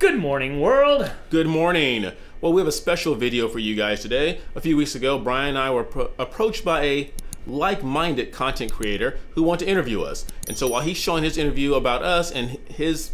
Good morning, world. Good morning. Well, we have a special video for you guys today. A few weeks ago, Brian and I were approached by a like-minded content creator who wanted to interview us. And so while he's showing his interview about us and his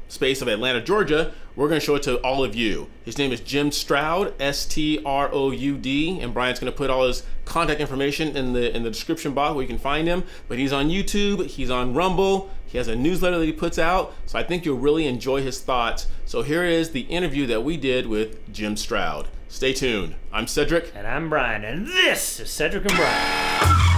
space of Atlanta, Georgia, we're going to show it to all of you. His name is Jim Stroud, S-T-R-O-U-D, and Brian's going to put all his contact information in the description box where you can find him. But he's on YouTube, he's on Rumble, he has a newsletter that he puts out, so I think you'll really enjoy his thoughts. So here is the interview that we did with Jim Stroud. Stay tuned. I'm Cedric. And I'm Brian, and this is Cedric and Brian.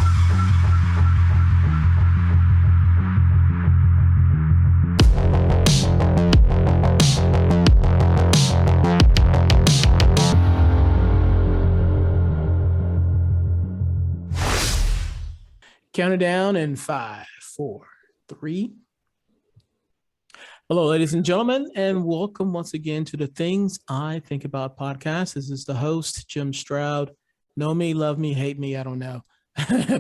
Count it down in 5, 4, 3. Hello, ladies and gentlemen, and welcome once again to the Things I Think About podcast. This is the host, Jim Stroud. Know me, love me, hate me, I don't know.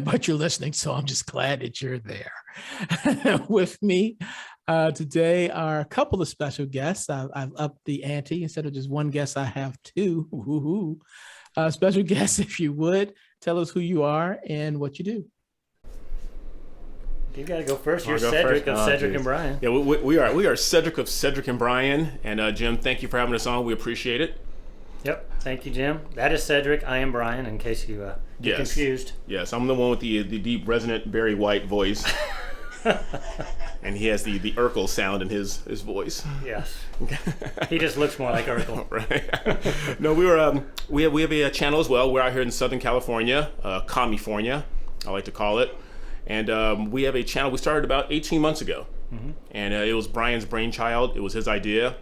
But you're listening, so I'm just glad that you're there. With me today are a couple of special guests. I've upped the ante. Instead of just one guest, I have two. Woo-hoo. Special guests, if you would, tell us who you are and what you do. You got to go first. You're Cedric of Cedric and Brian. Yeah, we are Cedric of Cedric and Brian. And Jim, thank you for having us on. We appreciate it. Yep. Thank you, Jim. That is Cedric. I am Brian, in case you get confused. Yes, I'm the one with the deep, resonant, Barry White voice. And he has the Urkel sound in his voice. Yes. He just looks more like Urkel. Right. No, we have a channel as well. We're out here in Southern California, California, I like to call it. And we have a channel we started about 18 months ago. Mm-hmm. And it was Brian's brainchild. It was his idea.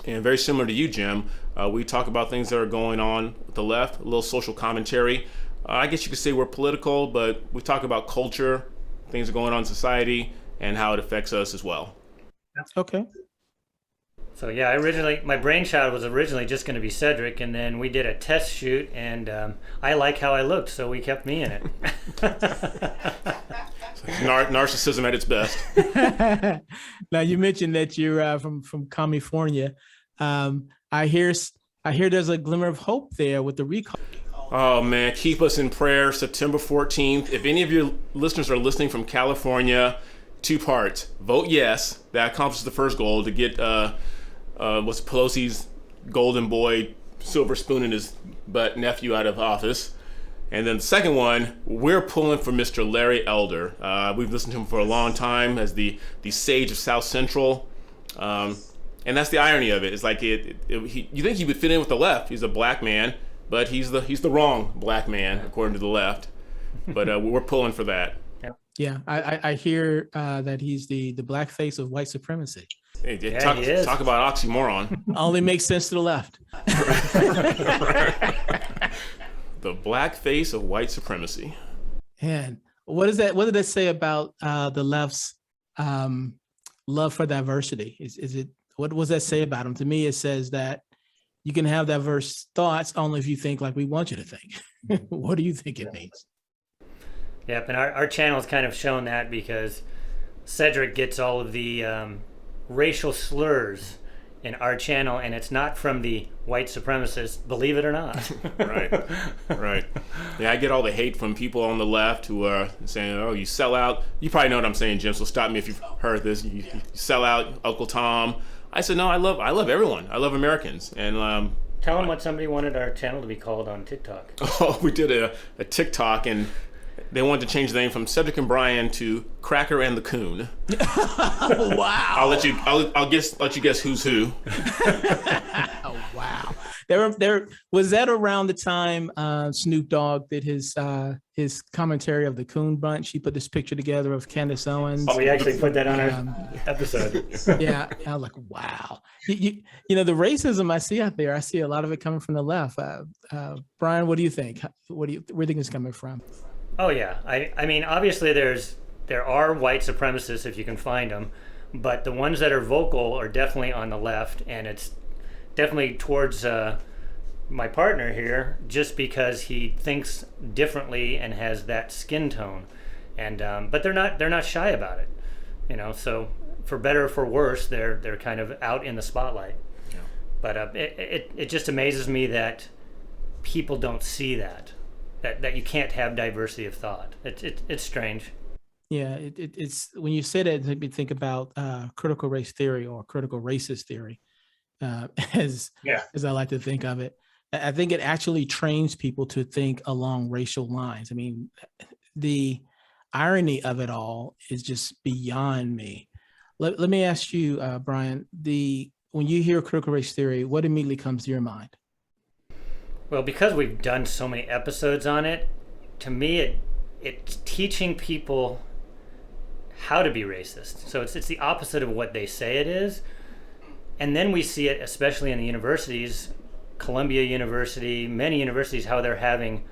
And very similar to you, Jim, we talk about things that are going on with the left, a little social commentary. I guess you could say we're political, but we talk about culture, things that are going on in society, and how it affects us as well. Okay. So yeah, my brainchild was originally just going to be Cedric, and then we did a test shoot, and I like how I looked, so we kept me in it. Narcissism at its best. Now you mentioned that you're from California. I hear there's a glimmer of hope there with the recall. Oh man, keep us in prayer. September 14th. If any of your listeners are listening from California, 2 parts. Vote yes. That accomplishes the first goal to get what's Pelosi's golden boy silver spoon in his butt nephew out of office. And then the second one, we're pulling for Mr. Larry Elder. We've listened to him for a long time as the sage of South Central. And that's the irony of it. It's like you think he would fit in with the left. He's a black man, but he's the wrong black man according to the left. But we're pulling for that. Yeah, I hear that he's the black face of white supremacy. He is. Talk about oxymoron. Only makes sense to the left. The black face of white supremacy. And what did that say about the left's love for diversity? Is it what does that say about them? To me, it says that you can have diverse thoughts only if you think like we want you to think. What do you think it means? Yep, and our channel's kind of shown that because Cedric gets all of the racial slurs in our channel, and it's not from the white supremacists, believe it or not. Right. Yeah, I get all the hate from people on the left who are saying, "Oh, you sell out." You probably know what I'm saying, Jim. So stop me if you've heard this. You sell out, Uncle Tom. I said, no, I love everyone. I love Americans, and tell them what somebody wanted our channel to be called on TikTok. Oh, we did a TikTok, and they wanted to change the name from Cedric and Brian to Cracker and the Coon. Wow! I'll let you guess who's who. Oh, wow! There was that around the time Snoop Dogg did his commentary of the Coon Bunch. He put this picture together of Candace Owens. Oh, we actually put that on our episode. Yeah, I was like, wow. You know the racism I see out there. I see a lot of it coming from the left. Brian, what do you think? Where do you think it's coming from? Oh yeah, I mean obviously there are white supremacists if you can find them, but the ones that are vocal are definitely on the left, and it's definitely towards my partner here just because he thinks differently and has that skin tone, and but they're not shy about it, you know. So for better or for worse, they're kind of out in the spotlight. Yeah. But it just amazes me that people don't see that you can't have diversity of thought. It's strange. Yeah, it's when you say that, it made me think about critical race theory or critical racist theory, as I like to think of it. I think it actually trains people to think along racial lines. I mean, the irony of it all is just beyond me. Let me ask you, Brian, when you hear critical race theory, what immediately comes to your mind? Well, because we've done so many episodes on it, to me it's teaching people how to be racist. So it's the opposite of what they say it is. And then we see it, especially in the universities, Columbia University, many universities, how they're having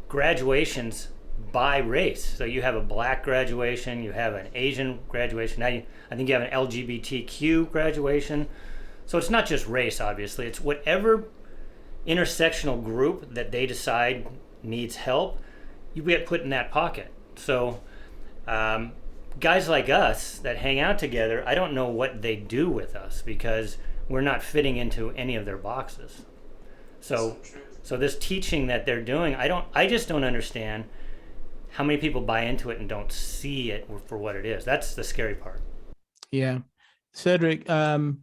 graduations by race. So you have a black graduation, you have an Asian graduation, I think you have an LGBTQ graduation. So it's not just race, obviously. It's whatever intersectional group that they decide needs help, you get put in that pocket. So guys like us that hang out together, I don't know what they do with us because we're not fitting into any of their boxes. So this teaching that they're doing, I just don't understand how many people buy into it and don't see it for what it is. That's the scary part. Yeah. Cedric, in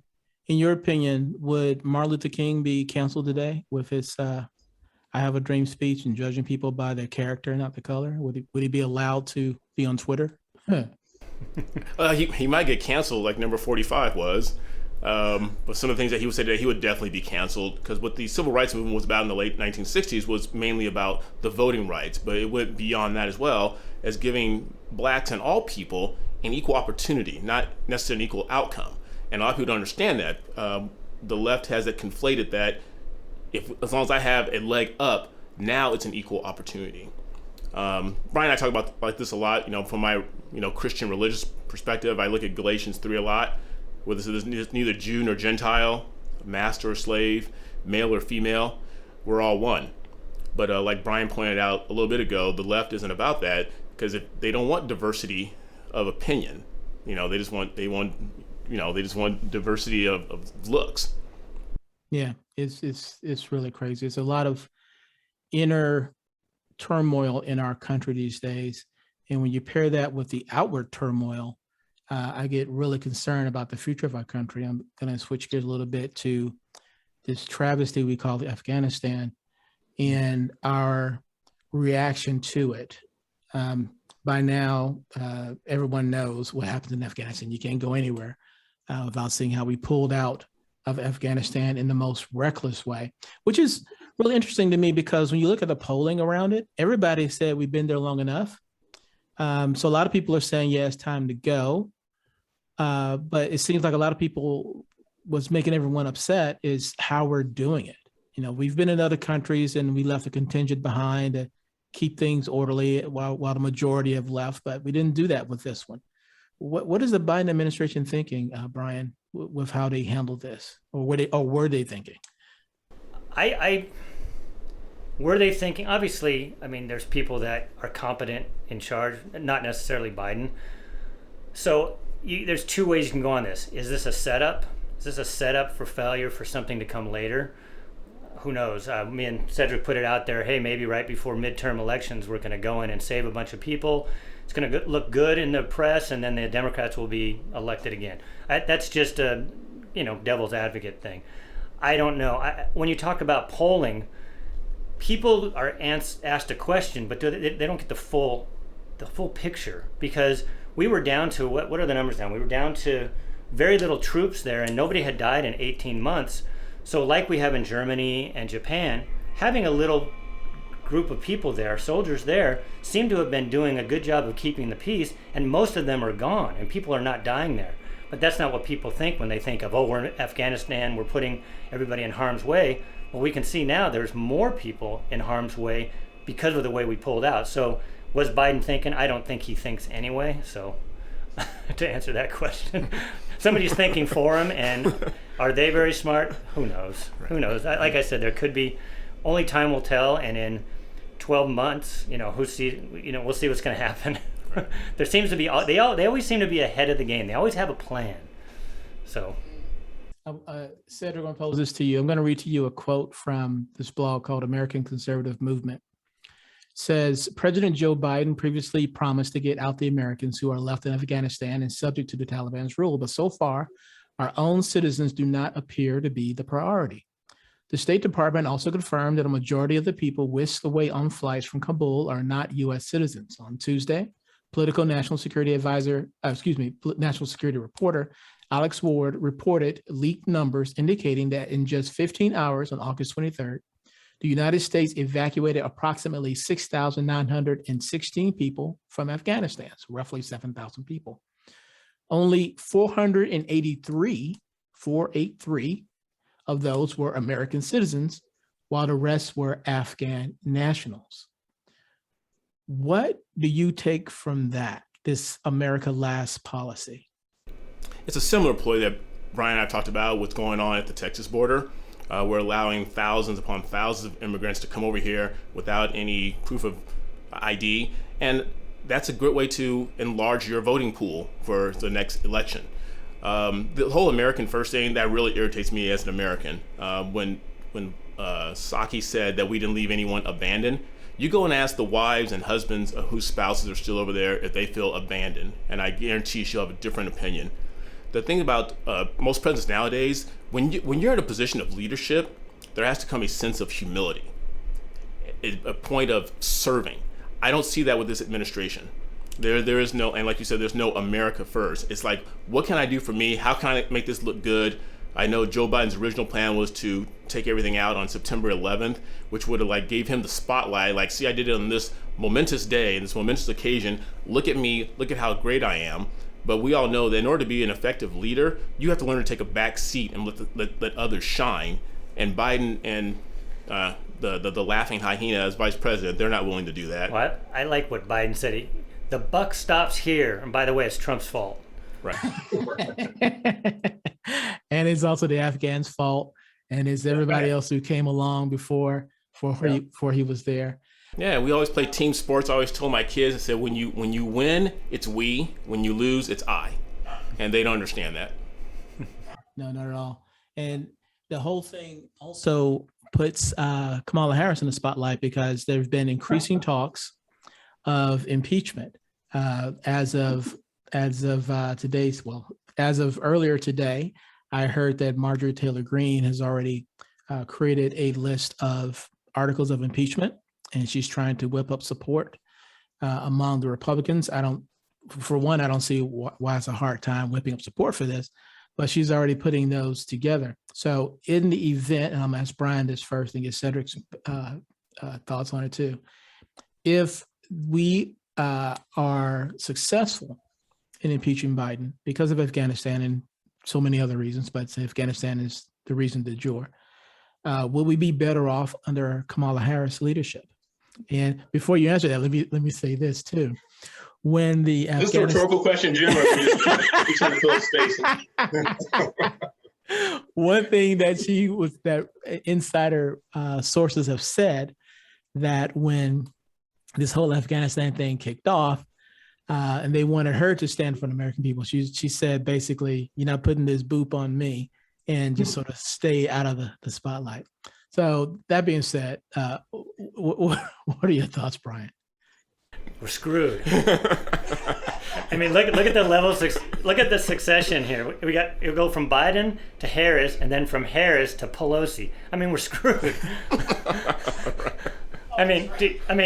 your opinion, would Martin Luther King be canceled today with his I Have a Dream speech and judging people by their character, not the color? Would he be allowed to be on Twitter? He might get canceled like number 45 was. But some of the things that he would say today, he would definitely be canceled, because what the civil rights movement was about in the late 1960s was mainly about the voting rights, but it went beyond that as well, as giving blacks and all people an equal opportunity, not necessarily an equal outcome. And a lot of people don't understand that. The left has it conflated that as long as I have a leg up, now it's an equal opportunity. Brian and I talk about like this a lot, from my Christian religious perspective. I look at Galatians 3 a lot, where there's neither Jew nor Gentile, master or slave, male or female, we're all one. But like Brian pointed out a little bit ago, the left isn't about that, because if they don't want diversity of opinion, they just want diversity of looks. Yeah, it's really crazy. It's a lot of inner turmoil in our country these days, and when you pair that with the outward turmoil, I get really concerned about the future of our country. I'm going to switch gears a little bit to this travesty we call the Afghanistan and our reaction to it. By now, everyone knows what happened in Afghanistan. You can't go anywhere without seeing how we pulled out of Afghanistan in the most reckless way, which is really interesting to me, because when you look at the polling around it, everybody said we've been there long enough. So a lot of people are saying, yeah, it's time to go. But it seems like a lot of people, what's making everyone upset is how we're doing it. We've been in other countries and we left a contingent behind to keep things orderly while the majority have left, but we didn't do that with this one. What is the Biden administration thinking, Brian, with how they handled this, or were they thinking? Were they thinking? Obviously, there's people that are competent in charge, not necessarily Biden. So there's two ways you can go on this. Is this a setup? Is this a setup for failure for something to come later? Who knows? Me and Cedric put it out there, hey, maybe right before midterm elections, we're going to go in and save a bunch of people. It's going to look good in the press, and then the Democrats will be elected again. That's just a, devil's advocate thing. I don't know. When you talk about polling, people are asked a question, but they don't get the full picture, because we were down to, what are the numbers now? We were down to very little troops there, and nobody had died in 18 months. So like we have in Germany and Japan, having a little group of people there, soldiers there, seem to have been doing a good job of keeping the peace, and most of them are gone, and people are not dying there. But that's not what people think when they think of, we're in Afghanistan, we're putting everybody in harm's way. Well, we can see now there's more people in harm's way because of the way we pulled out. So was Biden thinking? I don't think he thinks anyway. So to answer that question, somebody's thinking for him, and are they very smart? Who knows? Right. Who knows? Like I said, there could be, only time will tell, and in 12 months, we'll see what's going to happen. there seems to be they always seem to be ahead of the game. They always have a plan. So, Cedric, I'm going to pose this to you. I'm going to read to you a quote from this blog called American Conservative Movement. It says, President Joe Biden previously promised to get out the Americans who are left in Afghanistan and subject to the Taliban's rule, but so far, our own citizens do not appear to be the priority. The State Department also confirmed that a majority of the people whisked away on flights from Kabul are not U.S. citizens. On Tuesday, National Security reporter Alex Ward reported leaked numbers indicating that in just 15 hours on August 23rd, the United States evacuated approximately 6,916 people from Afghanistan, so roughly 7,000 people. Only 483 of those were American citizens, while the rest were Afghan nationals. What do you take from that, this America Last policy? It's a similar ploy that Brian and I talked about what's going on at the Texas border. We're allowing thousands upon thousands of immigrants to come over here without any proof of ID. And that's a great way to enlarge your voting pool for the next election. The whole American First thing, that really irritates me as an American. When Psaki said that we didn't leave anyone abandoned, you go and ask the wives and husbands whose spouses are still over there if they feel abandoned, and I guarantee she'll have a different opinion. The thing about most presidents nowadays, when you're in a position of leadership, there has to come a sense of humility, a point of serving. I don't see that with this administration. There is no, and like you said, there's no America first. It's like, what can I do for me? How can I make this look good? I know Joe Biden's original plan was to take everything out on September 11th, which would have gave him the spotlight. Like, see, I did it on this momentous day and this momentous occasion. Look at me. Look at how great I am. But we all know that in order to be an effective leader, you have to learn to take a back seat and let others shine. And Biden and the laughing hyena as vice president, they're not willing to do that. Well, I like what Biden said. The buck stops here. And by the way, it's Trump's fault. Right. And it's also the Afghans' fault. And it's everybody else who came along before he was there. Yeah, we always play team sports. I always told my kids, I said, when you win, it's we. When you lose, it's I. And they don't understand that. No, not at all. And the whole thing also puts Kamala Harris in the spotlight because there have been increasing talks of impeachment as of earlier today. I heard that Marjorie Taylor Greene has already created a list of articles of impeachment, and she's trying to whip up support among the Republicans. I don't see why it's a hard time whipping up support for this, but she's already putting those together. So in the event, and I'm gonna ask Brian this first and get Cedric's thoughts on it too. If we are successful in impeaching Biden because of Afghanistan and so many other reasons, but Afghanistan is the reason du jour, will we be better off under Kamala Harris leadership? And before you answer that, let me say this too. When the this is a rhetorical question, Jim, or you trying to fill up space? One thing that insider sources have said, that when this whole Afghanistan thing kicked off, and they wanted her to stand for the American people, she said basically, you're not putting this boop on me, and just sort of stay out of the spotlight. So that being said, what are your thoughts, Brian? We're screwed. I mean, look at the levels. Look at the succession here. It'll go from Biden to Harris, and then from Harris to Pelosi. I mean, we're screwed. I mean,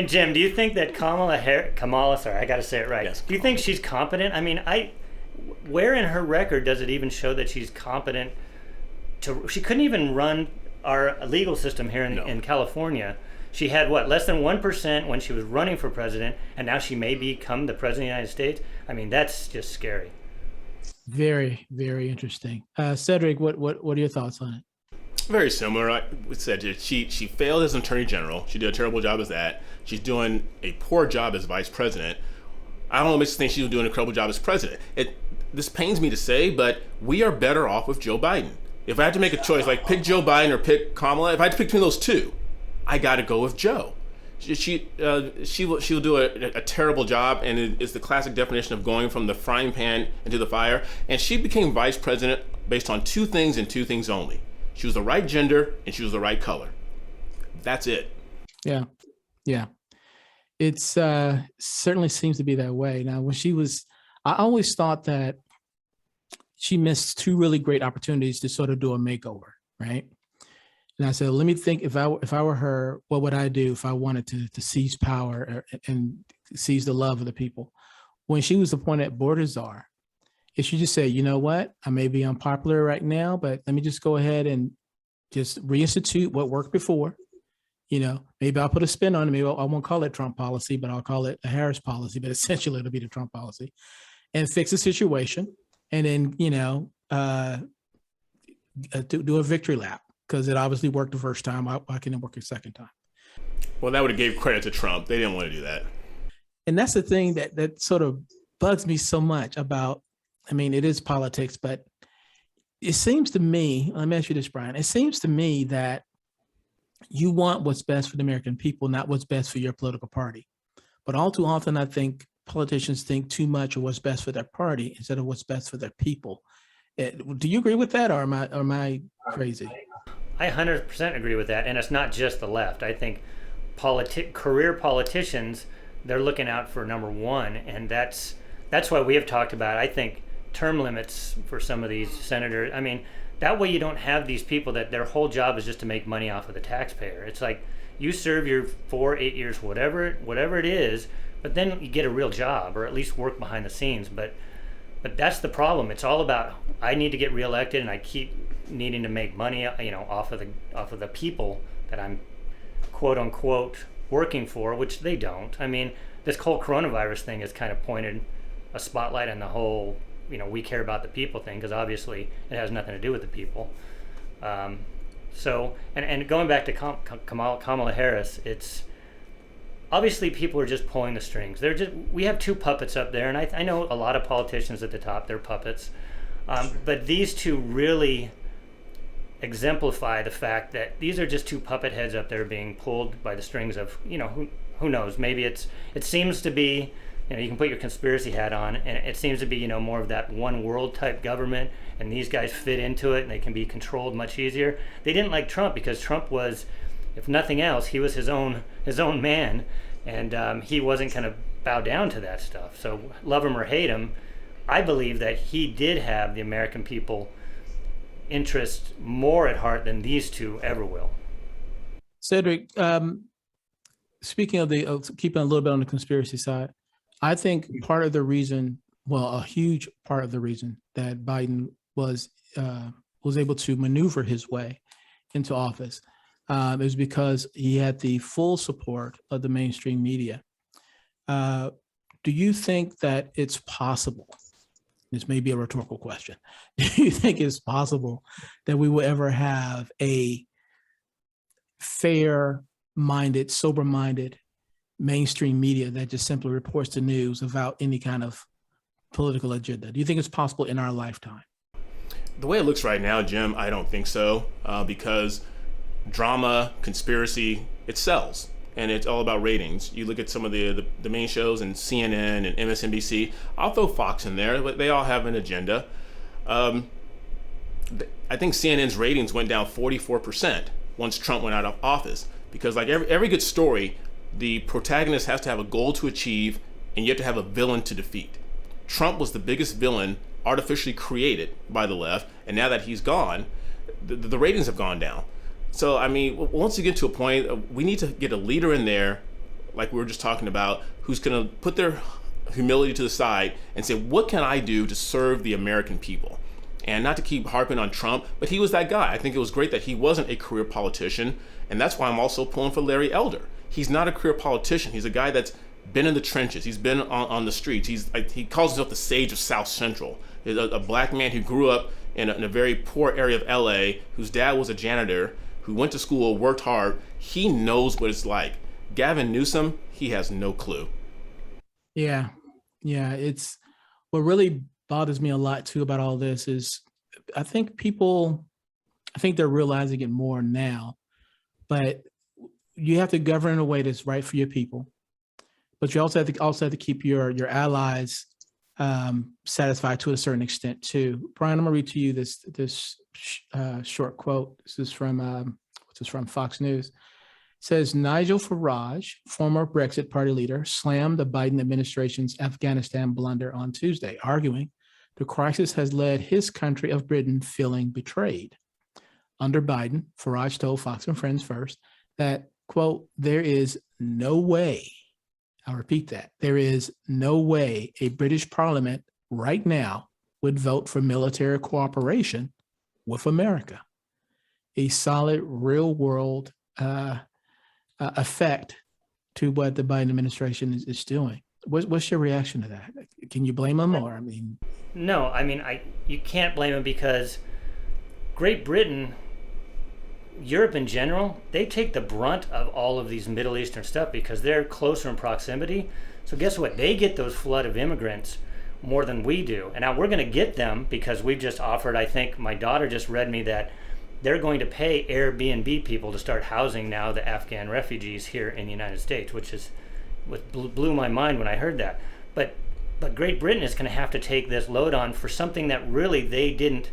Jim, do you think that Kamala? Sorry, I got to say it right. Yes, do you think she's competent? I mean, where in her record does it even show that she's competent? She couldn't even run our legal system here in California. She had less than 1% when she was running for president, and now she may become the president of the United States. I mean, that's just scary. Very, very interesting. Cedric, what are your thoughts on it? Very similar. I said she failed as an attorney general. She did a terrible job as that. She's doing a poor job as vice president. I don't know, makes me think she's doing an incredible job as president. This pains me to say, but we are better off with Joe Biden. If I had to make a choice, like pick Joe Biden or pick Kamala, if I had to pick between those two, I got to go with Joe. she'll do a terrible job, and it's the classic definition of going from the frying pan into the fire. And she became vice president based on two things and two things only. She was the right gender and she was the right color. That's it. Yeah. Yeah. It's certainly seems to be that way. Now, I always thought that she missed two really great opportunities to sort of do a makeover, right? And I said, let me think, if I were her, what would I do if I wanted to seize power and seize the love of the people? When she was appointed border czar, if she just said, you know what, I may be unpopular right now, but let me just go ahead and just reinstitute what worked before. Maybe I'll put a spin on it. Maybe I won't call it Trump policy, but I'll call it the Harris policy, but essentially it'll be the Trump policy, and fix the situation. And then, do a victory lap, because it obviously worked the first time. Why can it work a second time? Well, that would have gave credit to Trump. They didn't want to do that. And that's the thing that sort of bugs me so much about, it is politics, but it seems to me, let me ask you this, Brian, it seems to me that you want what's best for the American people, not what's best for your political party. But all too often, I think politicians think too much of what's best for their party instead of what's best for their people. Do you agree with that, or am I crazy? I 100% agree with that, and it's not just the left. I think career politicians, they're looking out for number one, and that's why we have talked about, I think, term limits for some of these senators. That way you don't have these people that their whole job is just to make money off of the taxpayer. It's like you serve your 8 years, whatever it is, but then you get a real job, or at least work behind the scenes. But that's the problem. It's all about, I need to get reelected, and I keep needing to make money, off of the people that I'm quote unquote working for, which they don't. This whole coronavirus thing has kind of pointed a spotlight on the whole, we care about the people thing, because obviously it has nothing to do with the people. So going back to Kamala Harris, it's obviously people are just pulling the strings. We have two puppets up there, and I know a lot of politicians at the top, they're puppets. But these two really exemplify the fact that these are just two puppet heads up there being pulled by the strings of, who knows, maybe it seems to be, you can put your conspiracy hat on, and it seems to be, more of that one world type government, and these guys fit into it and they can be controlled much easier. They didn't like Trump because Trump was, if nothing else, he was his own man, and he wasn't going to bow down to that stuff. So love him or hate him, I believe that he did have the American people interest more at heart than these two ever will. Cedric, speaking of keeping a little bit on the conspiracy side, I think part of the reason, a huge part of the reason that Biden was able to maneuver his way into office is because he had the full support of the mainstream media. Do you think that it's possible? This may be a rhetorical question. Do you think it's possible that we will ever have a fair-minded, sober-minded mainstream media that just simply reports the news without any kind of political agenda? Do you think it's possible in our lifetime? The way it looks right now, Jim, I don't think so, because drama, conspiracy, it sells, and it's all about ratings. You look at some of the main shows, and CNN and MSNBC, I'll throw Fox in there, but they all have an agenda. I think CNN's ratings went down 44% once Trump went out of office, because like every good story, the protagonist has to have a goal to achieve, and you have to have a villain to defeat. Trump was the biggest villain artificially created by the left, and now that he's gone, the ratings have gone down. So, once you get to a point, we need to get a leader in there, like we were just talking about, who's going to put their humility to the side and say, what can I do to serve the American people? And not to keep harping on Trump, but he was that guy. I think it was great that he wasn't a career politician, and that's why I'm also pulling for Larry Elder. He's not a career politician. He's a guy that's been in the trenches. He's been on the streets. He calls himself the sage of South Central. He's a black man who grew up in a very poor area of LA, whose dad was a janitor, who went to school, worked hard. He knows what it's like. Gavin Newsom, he has no clue. Yeah. It's what really bothers me a lot too about all this is I think they're realizing it more now, but you have to govern in a way that's right for your people, but you also have to keep your allies satisfied to a certain extent too. Brian, I'm gonna read to you this short quote. This is from Fox News. It says Nigel Farage, former Brexit party leader, slammed the Biden administration's Afghanistan blunder on Tuesday, arguing the crisis has led his country of Britain feeling betrayed. Under Biden, Farage told Fox and Friends First that, quote, there is no way, I'll repeat that, there is no way a British parliament right now would vote for military cooperation with America. A solid real world effect to what the Biden administration is doing. What's your reaction to that? Can you blame them, or No, you can't blame them, because Great Britain, Europe in general, they take the brunt of all of these Middle Eastern stuff because they're closer in proximity. So guess what? They get those flood of immigrants more than we do. And now we're going to get them because we've just offered, I think my daughter just read me that they're going to pay Airbnb people to start housing now the Afghan refugees here in the United States, which blew my mind when I heard that. But Great Britain is going to have to take this load on for something that really they didn't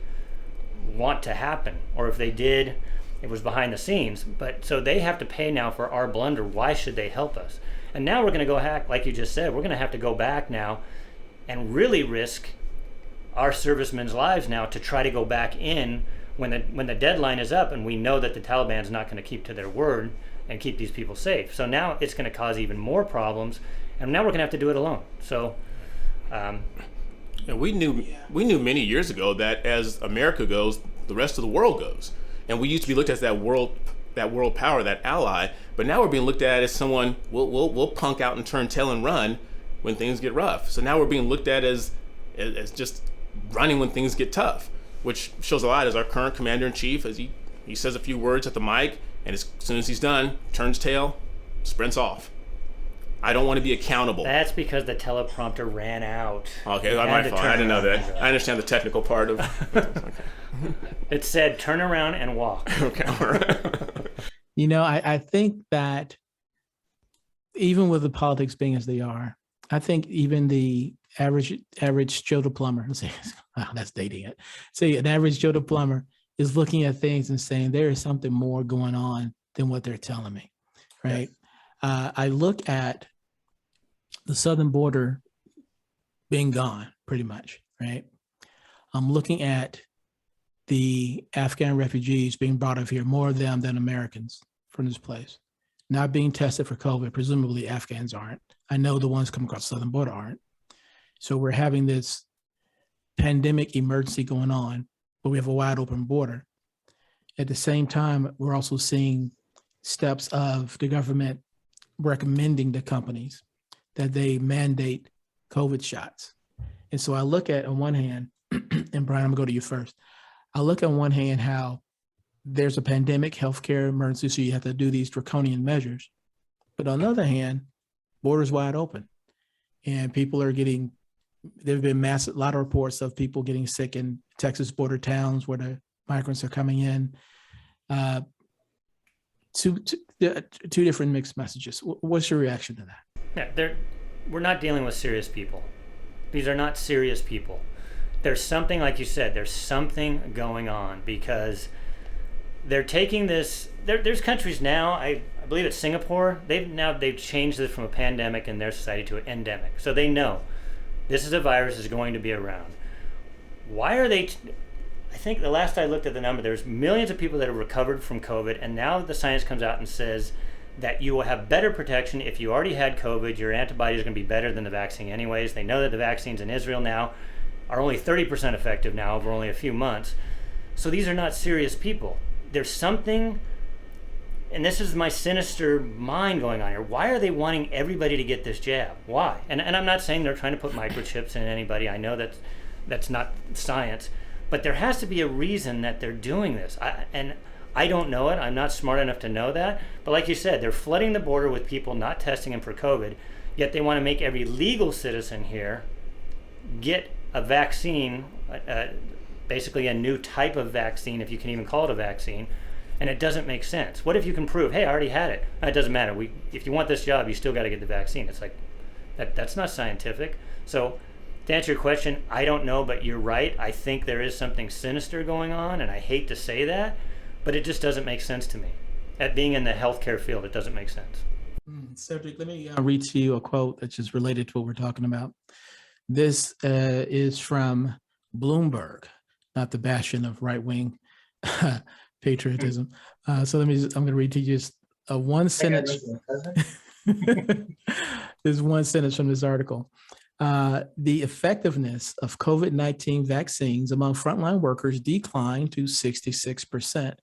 want to happen. Or if they did, it was behind the scenes. But so they have to pay now for our blunder. Why should they help us? And now we're going to go hack, like you just said, we're going to have to go back now and really risk our servicemen's lives now to try to go back in when the deadline is up, and we know that the Taliban's not going to keep to their word and keep these people safe. So now it's going to cause even more problems, and now we're going to have to do it alone. So and we knew many years ago that as America goes, the rest of the world goes. And we used to be looked at as that world power, that ally, but now we're being looked at as someone we'll punk out and turn tail and run when things get rough. So now we're being looked at as just running when things get tough, which shows a lot as our current commander-in-chief, as he says a few words at the mic, and as soon as he's done, turns tail, sprints off. I don't want to be accountable. That's because the teleprompter ran out. Okay, my fault. I didn't know that. I understand the technical part of okay. It said, turn around and walk. Okay, all right. I think that even with the politics being as they are, I think even the average Joe the plumber, that's dating it. Say an average Joe the plumber is looking at things and saying there is something more going on than what they're telling me, right? Yes. I look at the southern border being gone pretty much, right? I'm looking at the Afghan refugees being brought over here, more of them than Americans from this place, not being tested for COVID. Presumably Afghans aren't. I know the ones coming across the southern border aren't. So we're having this pandemic emergency going on, but we have a wide open border. At the same time, we're also seeing steps of the government recommending to companies that they mandate COVID shots. And so I look at, on one hand, and Brian, I'm gonna go to you first. I look on one hand how there's a pandemic, healthcare emergency, so you have to do these draconian measures. But on the other hand, borders wide open, and people are getting, there've been a lot of reports of people getting sick in Texas border towns where the migrants are coming in. Two different mixed messages. What's your reaction to that? Yeah, we're not dealing with serious people. These are not serious people. There's something, like you said, there's something going on, because they're taking this. There's countries now. I believe it's Singapore. They've changed this from a pandemic in their society to an endemic. So they know this is a virus that's going to be around. Why are they? I think the last I looked at the number, there's millions of people that have recovered from COVID, and now the science comes out and says that you will have better protection if you already had COVID. Your antibodies are going to be better than the vaccine anyways. They know that the vaccines in Israel now are only 30% effective now over only a few months. So these are not serious people. There's something, and this is my sinister mind going on here. Why are they wanting everybody to get this jab? Why? And I'm not saying they're trying to put microchips in anybody. I know that's not science. But there has to be a reason that they're doing this. I don't know it. I'm not smart enough to know that. But like you said, they're flooding the border with people not testing them for COVID, yet they want to make every legal citizen here get a vaccine, basically a new type of vaccine, if you can even call it a vaccine, And it doesn't make sense. What if you can prove, hey, I already had it? It doesn't matter. If you want this job, you still got to get the vaccine. It's like, that's not scientific. So to answer your question, I don't know, but you're right. I think there is something sinister going on, and I hate to say that, but it just doesn't make sense to me. At being in the healthcare field, it doesn't make sense. Cedric, let me read to you a quote that's just related to what we're talking about. This is from Bloomberg, not the bastion of right-wing patriotism. So I'm going to read to you just one sentence. There's one sentence from this article. The effectiveness of COVID-19 vaccines among frontline workers declined to 66%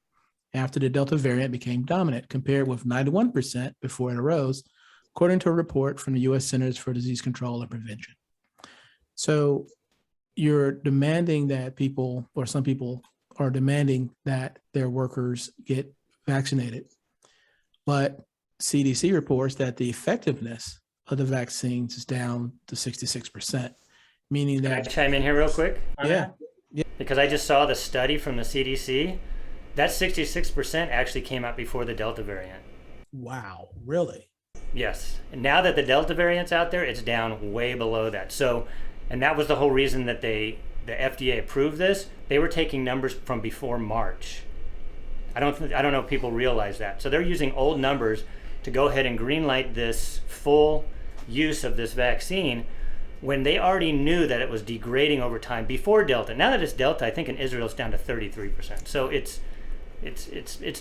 after the Delta variant became dominant, compared with 91% before it arose, according to a report from the U.S. Centers for Disease Control and Prevention. So you're demanding that people, or some people are demanding that their workers get vaccinated. But CDC reports that the effectiveness of the vaccines is down to 66%, meaning that— Can I chime in here real quick? Yeah. Because I just saw the study from the CDC. That 66% actually came out before the Delta variant. Wow, really? Yes. And now that the Delta variant's out there, it's down way below that. So, and that was the whole reason that the FDA approved this. They were taking numbers from before March. I don't know if people realize that. So they're using old numbers to go ahead and greenlight this full use of this vaccine when they already knew that it was degrading over time before Delta. Now that it's Delta, I think in Israel it's down to 33%. So it's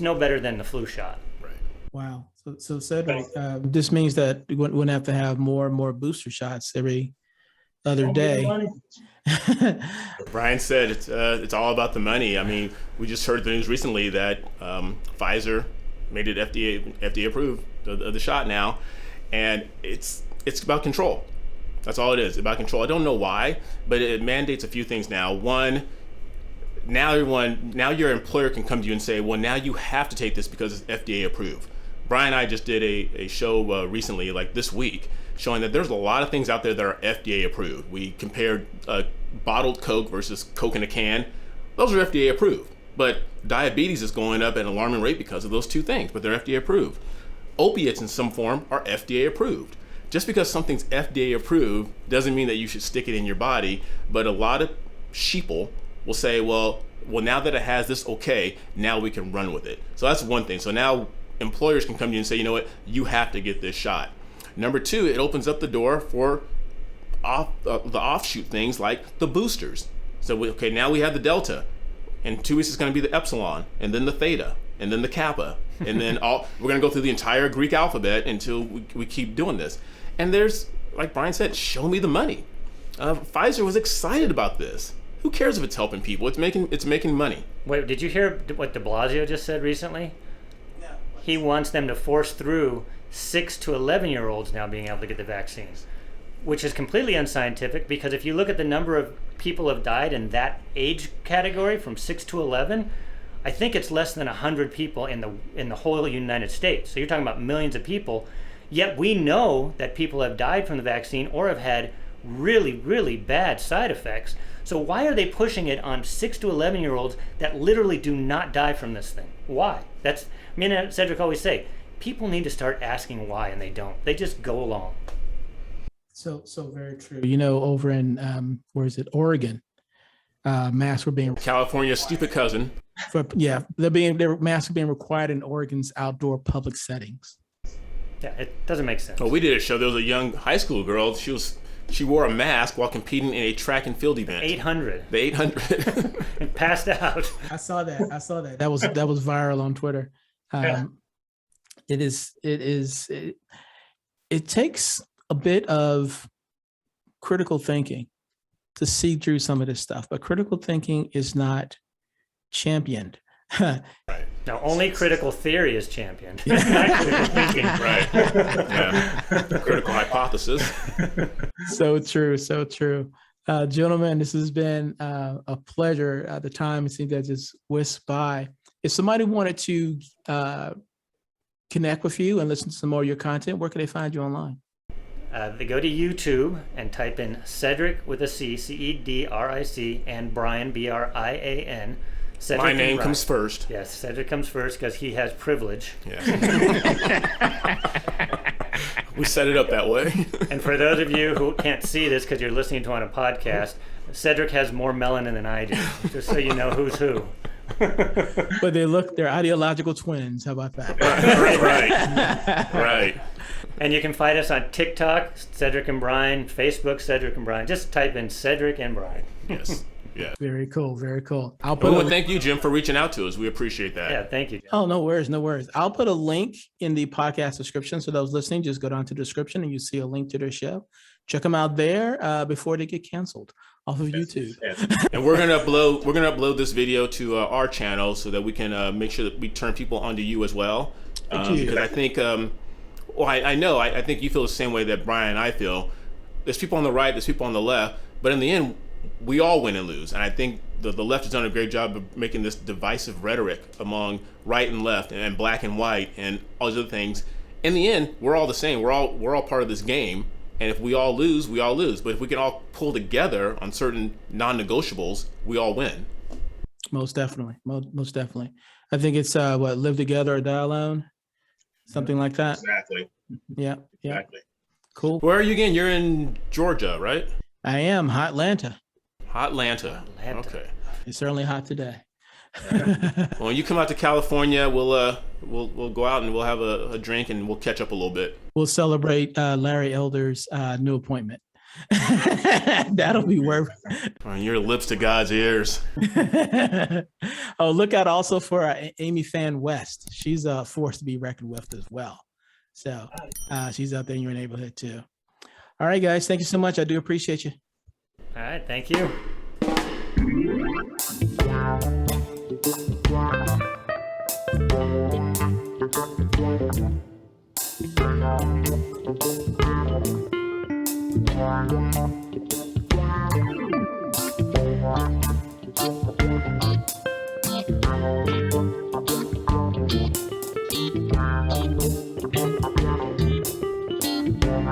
no better than the flu shot. Right. Wow. So Cedric, this means that we wouldn't have to have more and more booster shots every other day. Brian said it's all about the money. I mean, we just heard the news recently that Pfizer made it FDA approved the shot now, and it's about control. That's all it is, about control. I don't know why, but it mandates a few things now. One, now your employer can come to you and say, well, now you have to take this because it's FDA approved. Brian and I just did a show recently, like this week, showing that there's a lot of things out there that are FDA approved. We compared bottled Coke versus Coke in a can. Those are FDA approved. But diabetes is going up at an alarming rate because of those two things, but they're FDA approved. Opiates in some form are FDA approved. Just because something's FDA approved doesn't mean that you should stick it in your body, but a lot of sheeple will say, well, now that it has this okay, now we can run with it. So that's one thing. So now employers can come to you and say, you know what, you have to get this shot. Number two, it opens up the door for the offshoot things like the boosters. So now we have the Delta. In 2 weeks, it's going to be the Epsilon, and then the Theta, and then the Kappa, and then we're going to go through the entire Greek alphabet until we keep doing this. And there's, like Brian said, show me the money. Pfizer was excited about this. Who cares if it's helping people? It's making money. Wait, did you hear what de Blasio just said recently? Yeah. He wants them to force through 6 to 11-year-olds now being able to get the vaccines, which is completely unscientific, because if you look at the number of people who have died in that age category from 6 to 11, I think it's less than 100 people in the whole United States. So you're talking about millions of people, yet we know that people have died from the vaccine or have had really, really bad side effects. So why are they pushing it on 6 to 11-year-olds that literally do not die from this thing? Why? Me and Cedric always say, people need to start asking why, and they don't. They just go along. So very true. You know, over in Oregon, masks were being— California's stupid cousin. Masks are being required in Oregon's outdoor public settings. Yeah, it doesn't make sense. Well, we did a show. There was a young high school girl. She wore a mask while competing in a track and field event. 800. The 800. And passed out. I saw that. That was viral on Twitter. It takes a bit of critical thinking to see through some of this stuff, but critical thinking is not championed. Right. Now, only critical theory is championed. Not critical thinking. Right. Yeah. Critical hypothesis. So true. Gentlemen, this has been a pleasure. The time, it seems that just whisked by. If somebody wanted to connect with you and listen to some more of your content, where can they find you online? They go to YouTube and type in Cedric with a C, Cedric, and Brian, Brian. Cedric My and name Brian. comes first. Yes, Cedric comes first because he has privilege. Yes. We set it up that way. And for those of you who can't see this because you're listening to it on a podcast, Cedric has more melanin than I do, just so you know who's who. But they're ideological twins. How about that? Right. And you can find us on TikTok, Cedric and Brian, Facebook, Cedric and Brian. Just type in Cedric and Brian. Yes. Yeah. Very cool. Very cool. I'll Well, put thank you, Jim, for reaching out to us. We appreciate that. Yeah, thank you. Oh, no worries. No worries. I'll put a link in the podcast description. So those listening, just go down to the description and you see a link to their show. Check them out there before they get canceled off of YouTube. And we're gonna upload this video to our channel so that we can make sure that we turn people onto you as well. Thank you. Because I think, I think you feel the same way that Brian and I feel. There's people on the right, there's people on the left, but in the end, we all win and lose. And I think the left has done a great job of making this divisive rhetoric among right and left and black and white and all these other things. In the end, we're all the same. We're all part of this game. And if we all lose, we all lose. But if we can all pull together on certain non-negotiables, we all win. Most definitely. Most definitely. I think it's live together or die alone. Something like that. Exactly. Yeah. Exactly. Cool. Where are you again? You're in Georgia, right? I am Hotlanta. Hotlanta. Atlanta. Okay. It's certainly hot today. Well, when you come out to California, we'll go out and we'll have a drink and we'll catch up a little bit. We'll celebrate Larry Elder's new appointment. That'll be worth. From your lips to God's ears. Oh, look out also for Amy Fan West. She's a force to be reckoned with as well. So she's out there in your neighborhood too. All right, guys. Thank you so much. I do appreciate you. All right, thank you.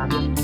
Thank you.